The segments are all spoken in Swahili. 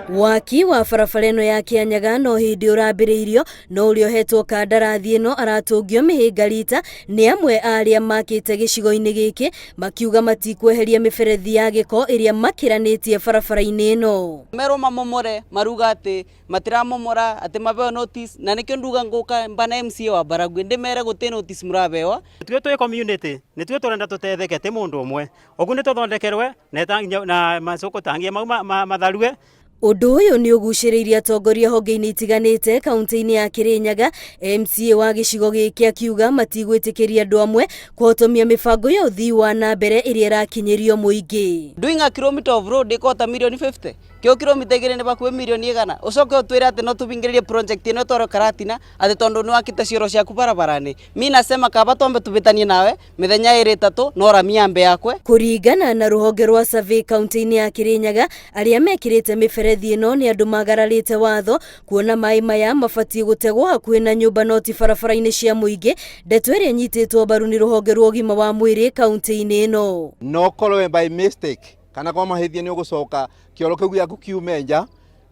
Waki wa barabara ĩno ya Kĩanyaga no hindi ũrambĩrĩirio no ũrĩa ũhetwo kandarathi ĩno aratũngio mĩhĩnga rita nĩ amwe arĩa makĩte gĩcigo-inĩ gĩkĩ makiuga matikweheria mĩberethi ya gĩko ĩrĩa makĩranĩtie barabara-inĩ ĩno. Merwo mamomore maruga atĩ matiramomora atĩ mabeo notice na nĩkĩo nduga ngũka mbana MCA wa Baragwe ndĩmere gũtĩ notice mũrabewa. Twĩ community nĩtwĩ tũrenda tũtetheke tĩ mũndũ ũmwe ũguo nĩ tũthondekerwe na macoko tangia mauma matharue. Ũndũ ũyũ nĩ ũgucĩrĩirie atongoria honge-inĩ itiganĩte kaunti-inĩ ya Kĩrĩnyaga. MCA wa gĩcigo gĩkĩ akiuga matigwĩtĩkĩria andũ amwe kũhotomia mĩbango ya ũthii wa na mbere ĩrĩa ĩrakinyĩrio mũingĩ. Doing a kilometer of road ikota milioni 50 kio kilomita igĩrĩ nĩ bakuwe milioni 100 ucoke utwire atĩ no tubingĩrĩrie project ĩno twaro karatina atĩ tondũ nĩ wakĩte cioro ciaku barabarani. Mimi nasema kaba twambe tubitanie nawe mĩthenya 2-3 no ramia mbe yakwe. Kũringana na rũhonge rwa survey kaunti-inĩ ya Kĩrĩnyaga, arĩa mekĩrĩte mĩberethi ĩno nĩ andũ magararĩte watho kuona maĩ maya mabatie gũtegwo hakuhĩ na nyũmba no ti barabara-inĩ cia mũingĩ. Ndeto ĩrĩa nyitĩtwo mbaru nĩ rũhonge rwa ũgima wa mwĩrĩ kaunti-inĩ ĩno. No korwo by mistake kana kwa mahĩtia nĩ ũgũcoka kĩoro kĩu gĩaku kiume nja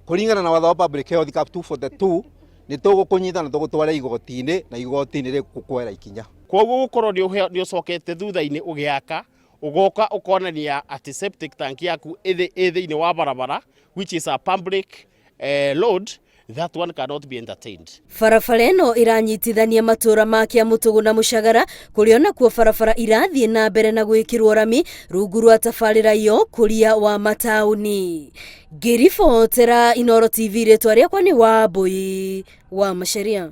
kũringana na watho wa Public Health Cap 242 nĩ tũgũkũnyita na tũgũtwara igoti-inĩ na igoti-inĩ rĩkuoera ikinya. Koguo gũkorwo nĩ ũcokete thutha-inĩ ũgĩaka ugoka ũkonania atĩ septic tank yaku thĩinĩ wa barabara which is a public load. That one cannot be entertained. Barabara ĩno ĩranyitithania matũra ma Kĩamũtũgũ na Mũcagara kũrĩa onakuo barabara irathiĩ na mbere na gwĩkĩrwo rami rungu rwa tabarĩra iyo kũria wa mataũni. Ngĩribotera Inooro TV rĩtwa rĩakwa nĩ Wambũi wa Macharia.